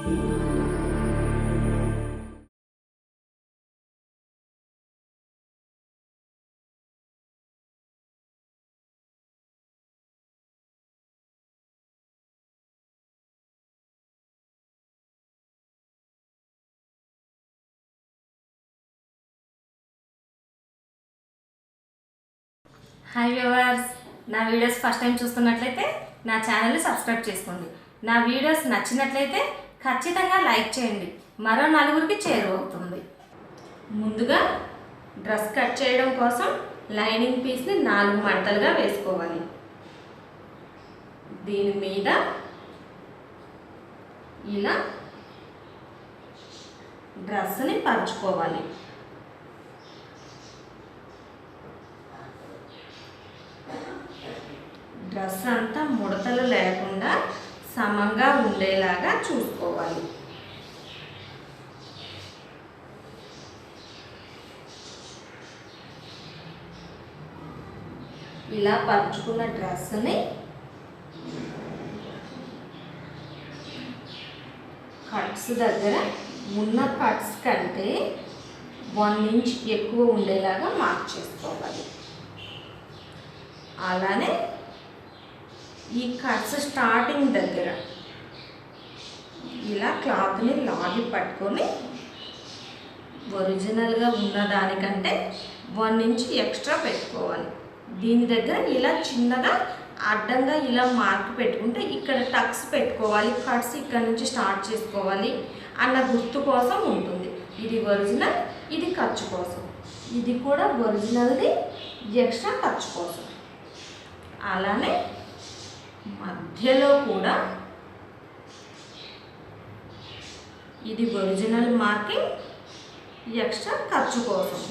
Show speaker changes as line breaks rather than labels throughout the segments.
Hi viewers, నా videos first time చూస్తున్నట్లయితే నా ఛానల్ని సబ్స్క్రైబ్ చేసుకోండి. నా వీడియోస్ నచ్చినట్లయితే ఖచ్చితంగా లైక్ చేయండి, మరో నలుగురికి చేరువవుతుంది. ముందుగా డ్రెస్ కట్ చేయడం కోసం లైనింగ్ పీస్ని 4 మడతలుగా వేసుకోవాలి. దీని మీద ఇలా డ్రెస్ని పరుచుకోవాలి. డ్రెస్ అంతా ముడతలు లేకుండా సమంగా ఉండేలాగా చూసుకోవాలి. ఇలా పరుచుకున్న డ్రెస్ని కట్స్ దగ్గర ఉన్న కట్స్ కంటే 1 ఇంచ్ ఎక్కువ ఉండేలాగా మార్క్ చేసుకోవాలి. అలానే ఈ కట్స్ స్టార్టింగ్ దగ్గర ఇలా క్లాత్ని లాగి పట్టుకొని ఒరిజినల్గా ఉన్న దానికంటే 1 ఇంచ్ ఎక్స్ట్రా పెట్టుకోవాలి. దీని దగ్గర ఇలా చిన్నగా అడ్డంగా ఇలా మార్క్ పెట్టుకుంటే ఇక్కడ టక్స్ పెట్టుకోవాలి, కట్స్ ఇక్కడ నుంచి స్టార్ట్ చేసుకోవాలి అన్న గుర్తు కోసం ఉంటుంది. ఇది ఒరిజినల్, ఇది ఖర్చు కోసం. ఇది కూడా ఒరిజినల్ది, ఎక్స్ట్రా ఖర్చు కోసం. అలానే మధ్యలో కూడా ఇది ఒరిజినల్ మార్కింగ్, ఎక్స్ట్రా ఖర్చు కోసం.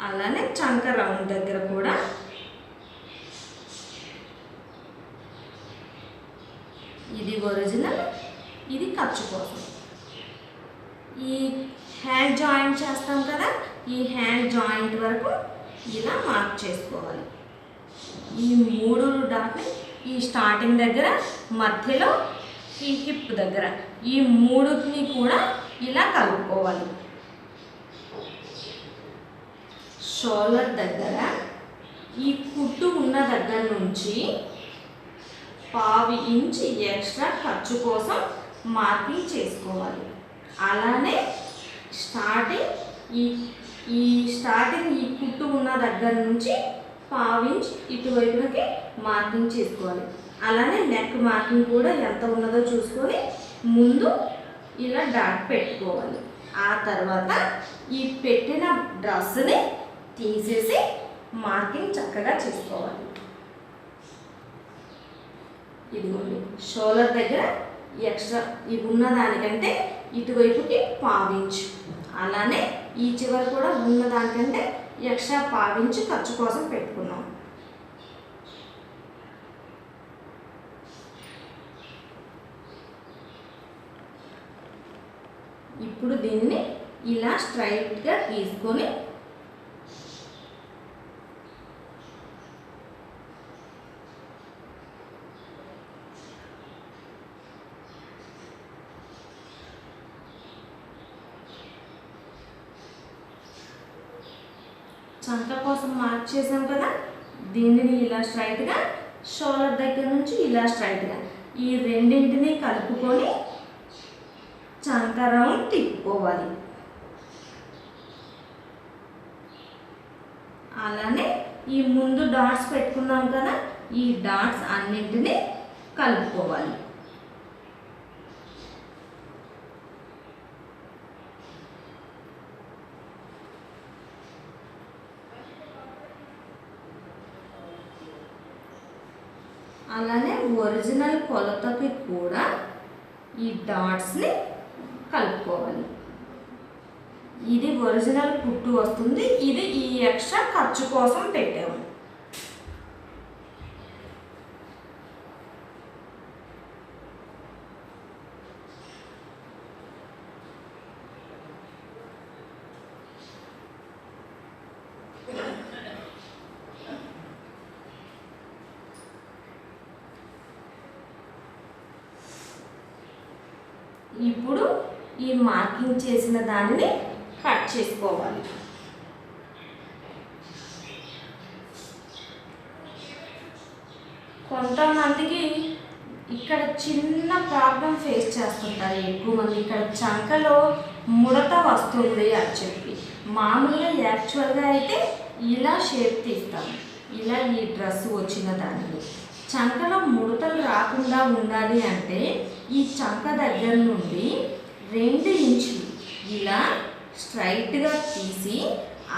అలానే చంక రౌండ్ దగ్గర కూడా ఇది ఒరిజినల్, ఇది ఖర్చు కోసం. ఈ హ్యాండ్ జాయింట్ చేస్తాం కదా, ఈ హ్యాండ్ జాయింట్ వరకు ఇలా మార్క్ చేసుకోవాలి. ఈ 3 డాట్ని ఈ స్టార్టింగ్ దగ్గర, మధ్యలో ఈ హిప్ దగ్గర, ఈ 3ని కూడా ఇలా కలుపుకోవాలి. షోల్డర్ దగ్గర ఈ కుట్టు ఉన్న దగ్గర నుంచి 1/2 ఇంచ్ ఎక్స్ట్రా ఖర్చు కోసం మార్కింగ్ చేసుకోవాలి. అలానే స్టార్టింగ్ ఈ కుట్టు ఉన్న దగ్గర నుంచి 1/2 ఇంచ్ ఇటువైపునకి మార్కింగ్ చేసుకోవాలి. అలానే నెక్ మార్కింగ్ కూడా ఎంత ఉన్నదో చూసుకొని ముందు ఇలా డాట్ పెట్టుకోవాలి. ఆ తర్వాత ఈ పెట్టిన డ్రెస్ని తీసేసి మార్కింగ్ చక్కగా చేసుకోవాలి. ఇదిగోండి, షోల్డర్ దగ్గర ఎక్స్ట్రా ఇవి ఉన్న దానికంటే ఇటువైపుకి 1/2 ఇంచ్, అలానే ఈ చివరి కూడా ఉన్న దానికంటే ఎక్స్ట్రా 1/2 ఇంచ్ ఖర్చు కోసం పెట్టుకున్నాం. ఇప్పుడు దీన్ని ఇలా స్ట్రైట్గా తీసుకొని చంక కోసం మార్క్ చేసాం కదా, దీనిని ఇలా స్ట్రైట్గా, షోల్డర్ దగ్గర నుంచి ఇలా స్ట్రైట్గా ఈ రెండింటిని కలుపుకొని చంక రౌండ్ తిప్పుకోవాలి. అలానే ఈ ముందు డాట్స్ పెట్టుకున్నాం కదా, ఈ డాట్స్ అన్నింటినీ కలుపుకోవాలి. అలానే ఒరిజినల్ కొలతకి కూడా ఈ డాట్స్ని కలుపుకోవాలి. ఇది ఒరిజినల్ కుట్టు వస్తుంది, ఇది ఈ ఎక్స్ట్రా ఖర్చు కోసం పెట్టాము. ఇప్పుడు ఈ మార్కింగ్ చేసిన దానిని కట్ చేసుకోవాలి. కొంతమందికి ఇక్కడ చిన్న ప్రాబ్లం ఫేస్ చేస్తుంటారు ఎక్కువ మంది. ఇక్కడ చంకలో ముడత వస్తుంది అని చెప్పి మామూలుగా యాక్చువల్గా అయితే ఇలా షేప్ తీస్తాము. ఇలా ఈ డ్రెస్ వచ్చిన దానికి చంకలో ముడతలు రాకుండా ఉండాలి అంటే ఈ చంక దగ్గర నుండి 2 ఇంచులు ఇలా స్ట్రైట్గా తీసి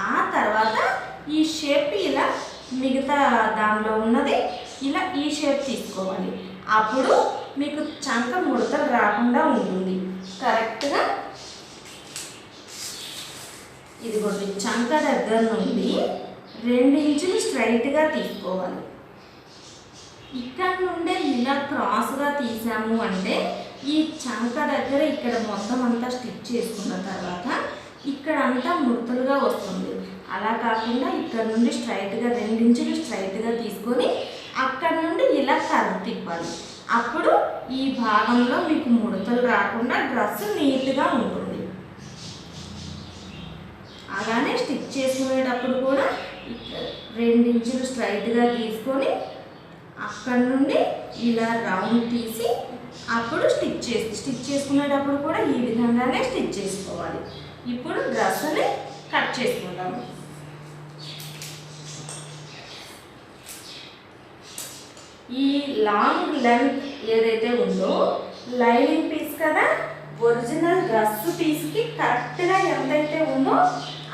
ఆ తర్వాత ఈ షేప్ ఇలా మిగతా దానిలో ఉన్నది ఇలా ఈ షేప్ తీసుకోవాలి. అప్పుడు మీకు చంక ముడతలు రాకుండా ఉంటుంది. కరెక్ట్గా ఇదిగోండి చంక దగ్గర నుండి 2 ఇంచులు స్ట్రైట్గా తీసుకోవాలి. ఇక్కడ నుండే ఇలా క్రాస్గా తీసాము అంటే ఈ చంక దగ్గర ఇక్కడ మొత్తం అంతా స్టిచ్ చేసుకున్న తర్వాత ఇక్కడ అంతా ముడతలుగా వస్తుంది. అలా కాకుండా ఇక్కడ నుండి స్ట్రైట్గా 2 ఇంచులు స్ట్రైట్గా తీసుకొని అక్కడ నుండి ఇలా కర్వ్ తిప్పాలి. అప్పుడు ఈ భాగంలో మీకు ముడతలు రాకుండా డ్రెస్ నీట్గా ఉంటుంది. అలానే స్టిచ్ చేసుకునేటప్పుడు కూడా 2 ఇంచులు స్ట్రైట్గా తీసుకొని అక్కడ నుండి ఇలా రౌండ్ తీసి అప్పుడు స్టిచ్ చేసుకునేటప్పుడు కూడా ఈ విధంగానే స్టిచ్ చేసుకోవాలి. ఇప్పుడు డ్రెస్ని కట్ చేసుకుందాము. ఈ లాంగ్ లెంత్ ఏదైతే ఉందో లైనింగ్ పీస్ కదా, ఒరిజినల్ డ్రెస్ పీస్కి కరెక్ట్గా ఎంతైతే ఉందో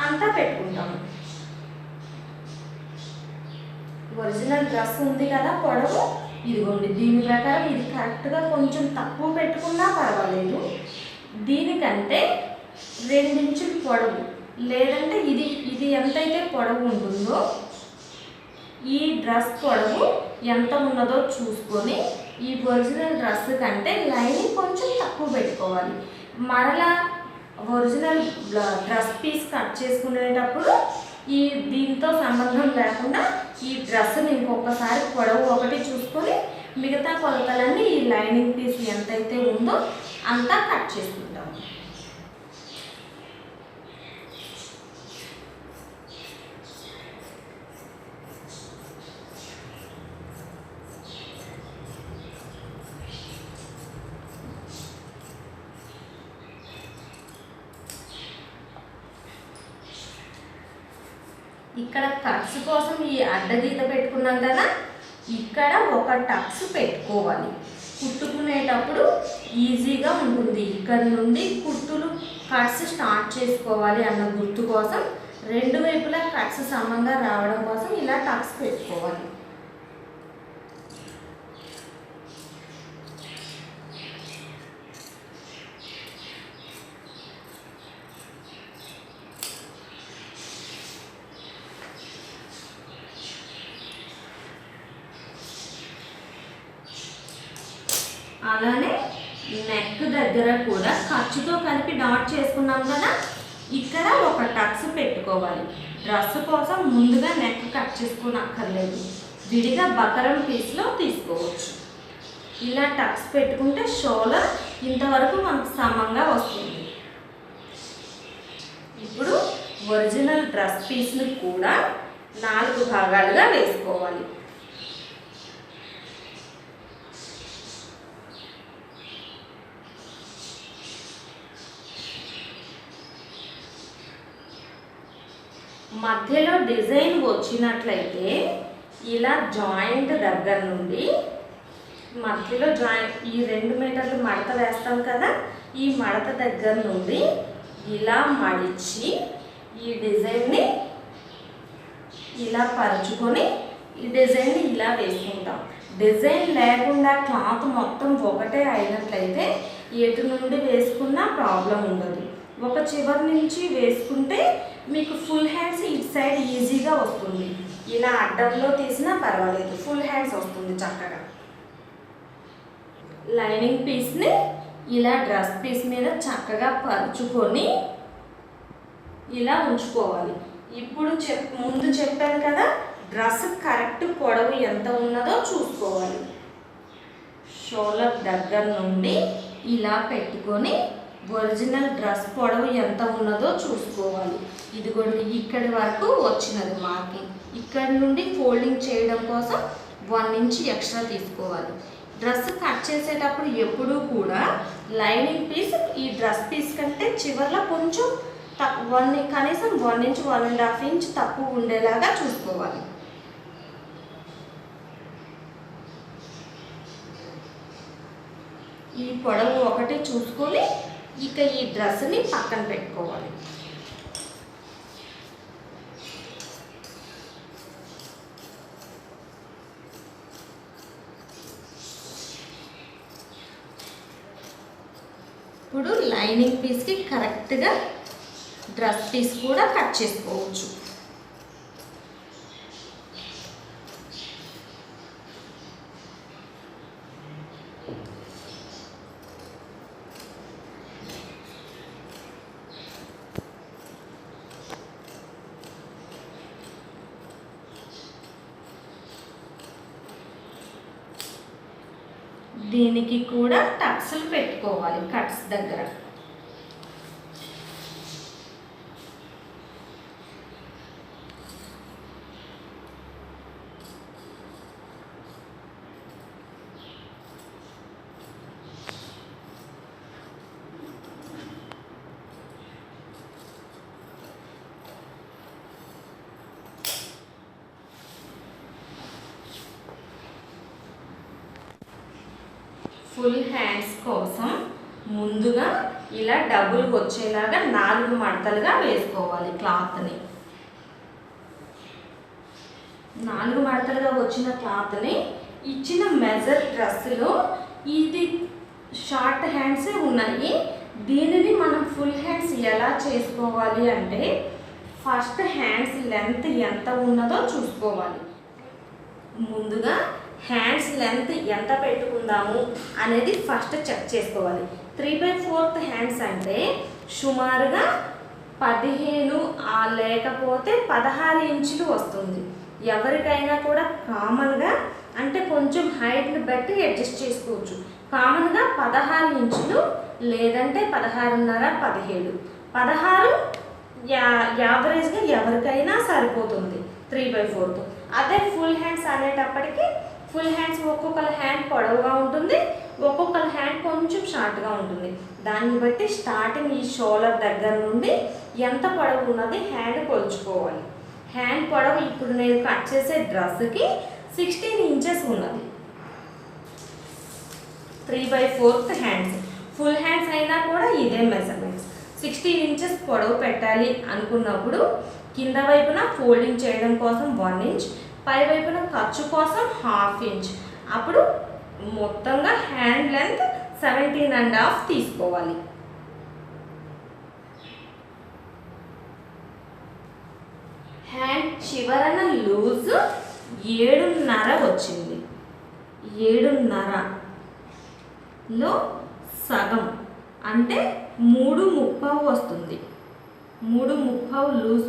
అంత పెట్టుకుంటాము. ఒరిజినల్ డ్రెస్ ఉంది కదా పొడవు, ఇదిగోండి దీని ప్రకారం ఇది కరెక్ట్గా కొంచెం తక్కువ పెట్టుకున్నా పర్వాలేదు. దీనికంటే 2 ఇంచులు పొడవు లేదంటే ఇది ఎంతైతే పొడవు ఉంటుందో ఈ డ్రెస్ పొడవు ఎంత ఉన్నదో చూసుకొని ఈ ఒరిజినల్ డ్రెస్ కంటే లైనింగ్ కొంచెం తక్కువ పెట్టుకోవాలి. మరలా ఒరిజినల్ డ్రెస్ పీస్ కట్ చేసుకునేటప్పుడు దీంతో సంబంధం లేకుండా ఈ డ్రెస్ని ఇంకొకసారి పొడవు ఒకటి చూసుకొని మిగతా కొలతలన్నీ ఈ లైనింగ్ పీస్ ఎంతైతే ఉందో అంతా కట్ చేసుకుంటాము. ఇక్కడ కట్స్ కోసం ఈ అడ్డగీత పెట్టుకున్నాం కదా, ఇక్కడ ఒక టక్స్ పెట్టుకోవాలి. కుట్టుకునేటప్పుడు ఈజీగా ఉంటుంది. ఇక్కడ నుండి కుట్టులు కట్స్ స్టార్ట్ చేసుకోవాలి అన్న గుర్తు కోసం 2 వైపులా కట్స్ సమంగా రావడం కోసం ఇలా టక్స్ పెట్టుకోవాలి. అలానే నెక్ దగ్గర కూడా ఖర్చుతో కలిపి డాట్ చేసుకున్నాం కదా, ఇక్కడ ఒక టక్స్ పెట్టుకోవాలి. డ్రెస్ కోసం ముందుగా నెక్ కట్ చేసుకోనక్కర్లేదు, విడిగా బకరం పీస్లో తీసుకోవచ్చు. ఇలా టక్స్ పెట్టుకుంటే షోల్డర్ ఇంతవరకు మనకు సమంగా వస్తుంది. ఇప్పుడు ఒరిజినల్ డ్రెస్ పీస్ని కూడా 4 భాగాలుగా వేసుకోవాలి. మధ్యలో డిజైన్ వచ్చినట్లయితే ఇలా జాయింట్ దగ్గర నుండి మధ్యలో ఈ 2 మీటర్లు మడత వేస్తాం కదా, ఈ మడత దగ్గర నుండి ఇలా మడిచి ఈ డిజైన్ని ఇలా పరుచుకొని ఈ డిజైన్ని ఇలా వేసుకుంటాం. డిజైన్ లేకుండా క్లాత్ మొత్తం ఒకటే అయినట్లయితే ఎటు నుండి వేసుకున్నా ప్రాబ్లం ఉండదు. ఒక చివరి నుంచి వేసుకుంటే మీకు ఫుల్ హ్యాండ్స్ ఇటు సైడ్ ఈజీగా వస్తుంది. ఇలా అడ్డంలో తీసినా పర్వాలేదు, ఫుల్ హ్యాండ్స్ వస్తుంది చక్కగా. లైనింగ్ పీస్ని ఇలా డ్రెస్ పీస్ మీద చక్కగా పరుచుకొని ఇలా ఉంచుకోవాలి. ఇప్పుడు ముందు చెప్పాను కదా, డ్రెస్ కరెక్ట్ పొడవు ఎంత ఉన్నదో చూసుకోవాలి. షోల్డర్ దగ్గర నుండి ఇలా పెట్టుకొని ఒరిజినల్ డ్రెస్ పొడవు ఎంత ఉన్నదో చూసుకోవాలి. ఇదిగోండి ఇక్కడి వరకు వచ్చినది మార్కింగ్. ఇక్కడ నుండి ఫోల్డింగ్ చేయడం కోసం 1 ఇంచ్ ఎక్స్ట్రా తీసుకోవాలి. డ్రెస్ కట్ చేసేటప్పుడు ఎప్పుడూ కూడా లైనింగ్ పీస్ ఈ డ్రెస్ పీస్ కంటే చివర్లో కొంచెం కనీసం 1 ఇంచ్ 1.5 ఇంచ్ తక్కువ ఉండేలాగా చూసుకోవాలి. ఈ పొడవు ఒకటి చూసుకొని ఇక ఈ డ్రెస్ని పక్కన పెట్టుకోవాలి. ఇప్పుడు లైనింగ్ పీస్కి కరెక్ట్గా డ్రెస్ పీస్ కూడా కట్ చేసుకోవచ్చు. దీనికి కూడా టక్స్లు పెట్టుకోవాలి కట్స్ దగ్గర. ఫుల్ హ్యాండ్స్ కోసం ముందుగా ఇలా డబుల్ వచ్చేలాగా 4 మడతలుగా వేసుకోవాలి. క్లాత్ని 4 మడతలుగా వచ్చిన క్లాత్ని ఇచ్చిన మెజర్ డ్రెస్సులో ఇది షార్ట్ హ్యాండ్సే ఉన్నాయి. దీనిని మనం ఫుల్ హ్యాండ్స్ ఎలా చేసుకోవాలి అంటే ఫస్ట్ హ్యాండ్స్ లెంత్ ఎంత ఉన్నదో చూసుకోవాలి. ముందుగా హ్యాండ్స్ లెంత్ ఎంత పెట్టుకుందాము అనేది ఫస్ట్ చెక్ చేసుకోవాలి. 3/4 హ్యాండ్స్ అంటే సుమారుగా 15 లేకపోతే 16 ఇంచులు వస్తుంది. ఎవరికైనా కూడా కామన్గా అంటే కొంచెం హైట్ని బట్టి అడ్జస్ట్ చేసుకోవచ్చు. కామన్గా 16 ఇంచులు లేదంటే 16.5 17 యావరేజ్గా ఎవరికైనా సరిపోతుంది 3/4. అదే ఫుల్ హ్యాండ్స్ అనేటప్పటికీ ఫుల్ హ్యాండ్స్ ఒక్కొక్కరి హ్యాండ్ పొడవుగా ఉంటుంది, ఒక్కొక్కరి హ్యాండ్ కొంచెం షార్ట్గా ఉంటుంది. దాన్ని బట్టి స్టార్టింగ్ ఈ షోల్డర్ దగ్గర నుండి ఎంత పొడవు ఉన్నది హ్యాండ్ కొలుచుకోవాలి. హ్యాండ్ పొడవు ఇప్పుడు నేను కట్ చేసే డ్రెస్కి 16 ఇంచెస్ ఉన్నది. 3/4 హ్యాండ్స్. ఫుల్ హ్యాండ్స్ అయినా కూడా ఇదే మెజర్మెంట్స్. 16 ఇంచెస్ పొడవు పెట్టాలి అనుకున్నప్పుడు కింద వైపున ఫోల్డింగ్ చేయడం కోసం 1 ఇంచ్, పై వైపున ఖర్చు కోసం 1/2 ఇంచ్. అప్పుడు మొత్తంగా హ్యాండ్ లెంత్ 17.5 తీసుకోవాలి. హ్యాండ్ చివరన లూజ్ 7.5 వచ్చింది. 7.5లో సగం అంటే 3/3 వస్తుంది. 3/3 లూజ్.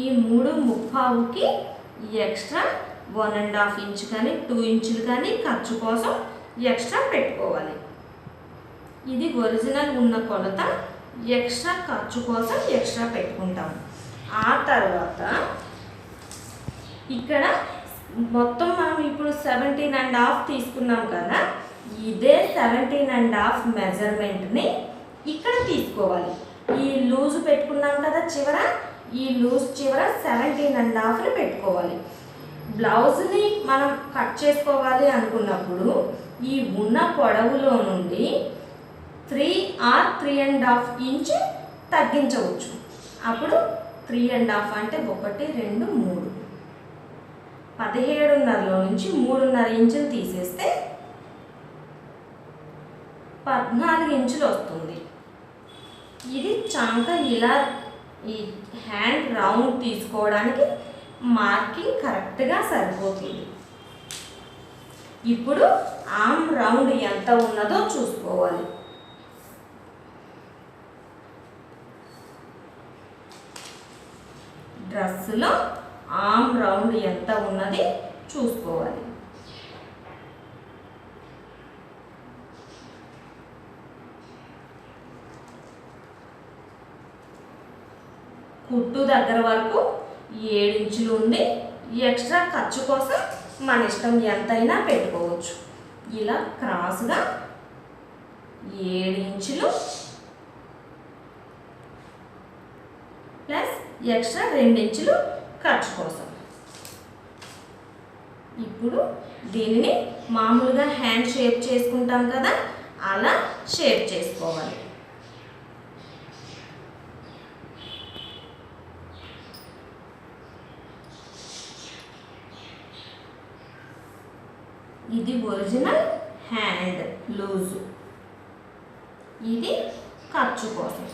ఈ 3/3కి ఎక్స్ట్రా 1.5 ఇంచ్ కానీ 2 ఇంచులు కానీ ఖర్చు కోసం ఎక్స్ట్రా పెట్టుకోవాలి. ఇది ఒరిజినల్ ఉన్న కొలత. ఎక్స్ట్రా ఖర్చు కోసం ఎక్స్ట్రా పెట్టుకుంటాము. ఆ తర్వాత ఇక్కడ మొత్తం మనం ఇప్పుడు 17.5 తీసుకున్నాం కదా, ఇదే 17.5 మెజర్మెంట్ని ఇక్కడ తీసుకోవాలి. ఈ లూజ్ పెట్టుకున్నాం కదా చివర, ఈ లూజ్ చివర 17.5ని పెట్టుకోవాలి. బ్లౌజ్ని మనం కట్ చేసుకోవాలి అనుకున్నప్పుడు ఈ ఉన్న పొడవులో నుండి 3 or 3.5 ఇంచ్ తగ్గించవచ్చు. అప్పుడు 3.5 అంటే 1 2 3 17.5లో నుంచి 3.5 ఇంచులు తీసేస్తే 14 ఇంచులు వస్తుంది. ఇది చంక ఇలా ఈ హ్యాండ్ రౌండ్ తీసుకోవడానికి మార్కింగ్ కరెక్ట్గా సరిపోతుంది. ఇప్పుడు ఆర్మ్ రౌండ్ ఎంత ఉన్నదో చూసుకోవాలి. డ్రెస్సులో ఆర్మ్ రౌండ్ ఎంత ఉన్నది చూసుకోవాలి. కుట్టు దగ్గర వరకు 7 ఇంచులు ఉంది. ఎక్స్ట్రా ఖర్చు కోసం మన ఇష్టం ఎంతైనా పెట్టుకోవచ్చు. ఇలా క్రాస్గా 7 ఇంచులు ప్లస్ ఎక్స్ట్రా 2 ఇంచులు ఖర్చు కోసం. ఇప్పుడు దీనిని మామూలుగా హ్యాండ్ షేప్ చేసుకుంటాం కదా, అలా షేప్ చేసుకోవాలి. ఇది ఒరిజినల్ హ్యాండ్ లూజు, ఇది ఖర్చు కోసం.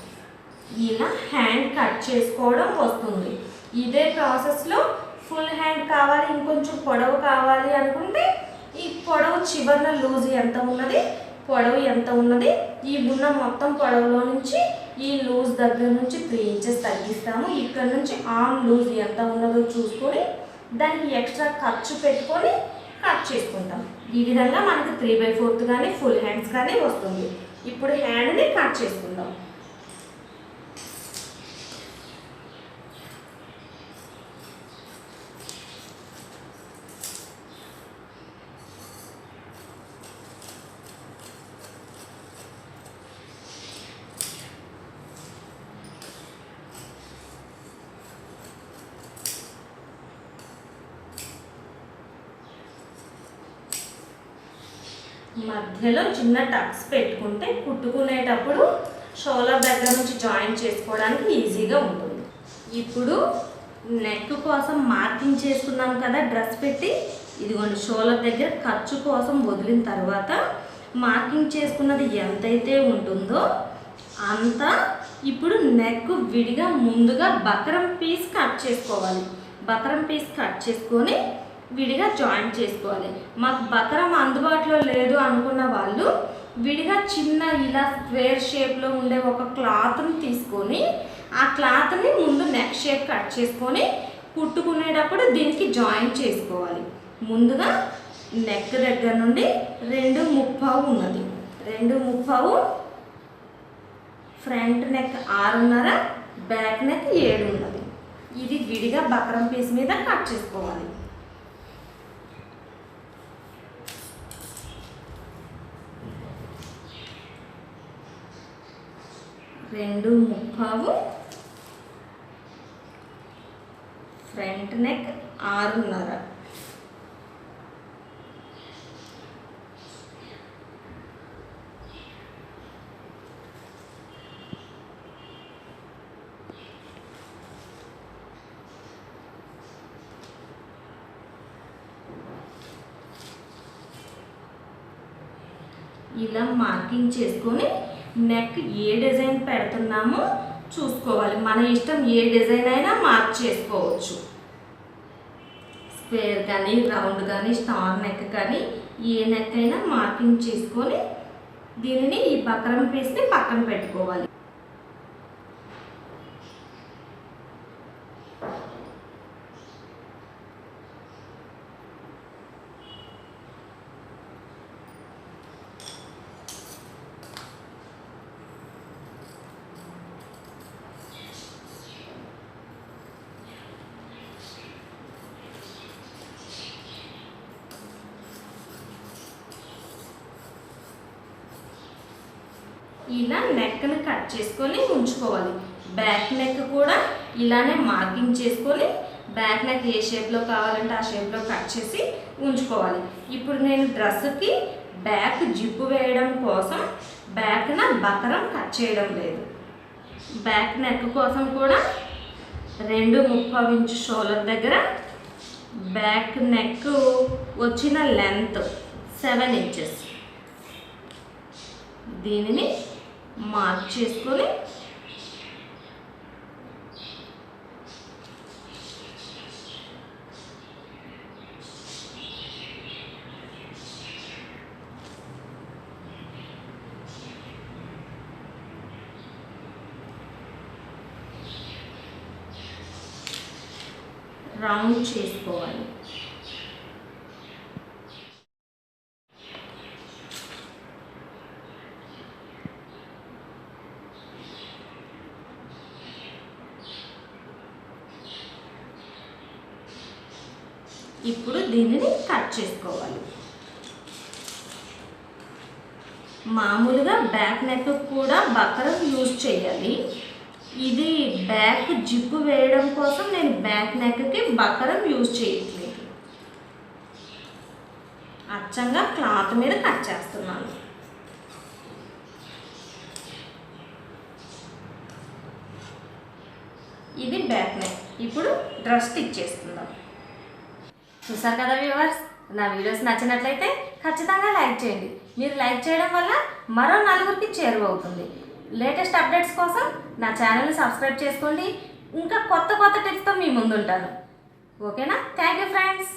ఇలా హ్యాండ్ కట్ చేసుకోవడం వస్తుంది. ఇదే ప్రాసెస్లో ఫుల్ హ్యాండ్ కావాలి, ఇంకొంచెం పొడవు కావాలి అనుకుంటే ఈ పొడవు చివరన లూజ్ ఎంత ఉన్నది, పొడవు ఎంత ఉన్నది, ఈ ఉన్న మొత్తం పొడవులో నుంచి ఈ లూజ్ దగ్గర నుంచి 3 ఇంచెస్ తగ్గిస్తాము. ఇక్కడ నుంచి ఆర్మ్ లూజ్ ఎంత ఉన్నదో చూసుకొని దానికి ఎక్స్ట్రా ఖర్చు పెట్టుకొని కట్ చేసుకుంటాం. ఈ విధంగా మనకు 3/4 కానీ ఫుల్ హ్యాండ్స్ కానీ వస్తుంది. ఇప్పుడు హ్యాండ్ని కట్ చేసుకుందాం. మధ్యలో చిన్న టక్స్ పెట్టుకుంటే కుట్టుకునేటప్పుడు షోల్డర్ దగ్గర నుంచి జాయిన్ చేసుకోవడానికి ఈజీగా ఉంటుంది. ఇప్పుడు నెక్ కోసం మార్కింగ్ చేసుకున్నాం కదా డ్రెస్ పెట్టి, ఇదిగోండి షోల్డర్ దగ్గర ఖర్చు కోసం వదిలిన తర్వాత మార్కింగ్ చేసుకున్నది ఎంతైతే ఉంటుందో అంత ఇప్పుడు నెక్ విడిగా ముందుగా బకరం పీస్ కట్ చేసుకోవాలి. బకరం పీస్ కట్ చేసుకొని విడిగా జాయింట్ చేసుకోవాలి. మాకు బకరం అందుబాటులో లేదు అనుకున్న వాళ్ళు విడిగా చిన్న ఇలా స్క్వేర్ షేప్లో ఉండే ఒక క్లాత్ని తీసుకొని ఆ క్లాత్ని ముందు నెక్ షేప్ కట్ చేసుకొని కుట్టుకునేటప్పుడు దీనికి జాయింట్ చేసుకోవాలి. ముందుగా నెక్ దగ్గర నుండి 2.25 ఉన్నది, 2.25 ఫ్రంట్ నెక్ 6.5, బ్యాక్ నెక్ 7 ఉన్నది. ఇది విడిగా బకరం పీస్ మీద కట్ చేసుకోవాలి. 2.25 ఫ్రంట్ నెక్ 6.5. ఇలా మార్కింగ్ చేసుకొని నెక్ ఏ డిజైన్ పెడుతున్నామో చూసుకోవాలి. మన ఇష్టం ఏ డిజైన్ అయినా మార్క్ చేసుకోవచ్చు. స్క్వేర్ కానీ రౌండ్ కానీ స్టార్ నెక్ కానీ ఏ నెక్ అయినా మార్కింగ్ చేసుకొని దీనిని ఈ బకరం పీస్ని పక్కన పెట్టుకోవాలి. ఇలా నెక్ని కట్ చేసుకొని ఉంచుకోవాలి. బ్యాక్ నెక్ కూడా ఇలానే మార్కింగ్ చేసుకొని బ్యాక్ నెక్ ఏ షేప్లో కావాలంటే ఆ షేప్లో కట్ చేసి ఉంచుకోవాలి. ఇప్పుడు నేను డ్రెస్కి బ్యాక్ జిప్పు వేయడం కోసం బ్యాక్న బకరం కట్ చేయడం లేదు. బ్యాక్ నెక్ కోసం కూడా 2.25 ఇంచు షోల్డర్ దగ్గర బ్యాక్ నెక్ వచ్చిన లెంత్ 7 ఇంచెస్ దీనిని మార్క్ చేసుకొని రౌండ్ చేసుకోవాలి. ఇప్పుడు దీనిని కట్ చేసుకోవాలి. మామూలుగా బ్యాక్ నెక్ కూడా బకరం యూజ్ చేయాలి. ఇది బ్యాక్ జిప్పు వేయడం కోసం నేను బ్యాక్ నెక్కి బకరం యూజ్ చేయట్లేదు. అచ్చంగా క్లాత్ మీద కట్ చేస్తున్నాను. ఇది బ్యాక్ నెక్. ఇప్పుడు డ్రెస్ స్టిచ్ చేసుకుందాం. చూసారు కదా వ్యూవర్స్, నా వీడియోస్ నచ్చినట్లయితే ఖచ్చితంగా లైక్ చేయండి. మీరు లైక్ చేయడం వల్ల మరో నలుగురికి చేరువవుతుంది. లేటెస్ట్ అప్డేట్స్ కోసం నా ఛానల్ని సబ్స్క్రైబ్ చేసుకోండి. ఇంకా కొత్త టిప్స్తో మీ ముందుంటాను. ఓకేనా? Thank you friends.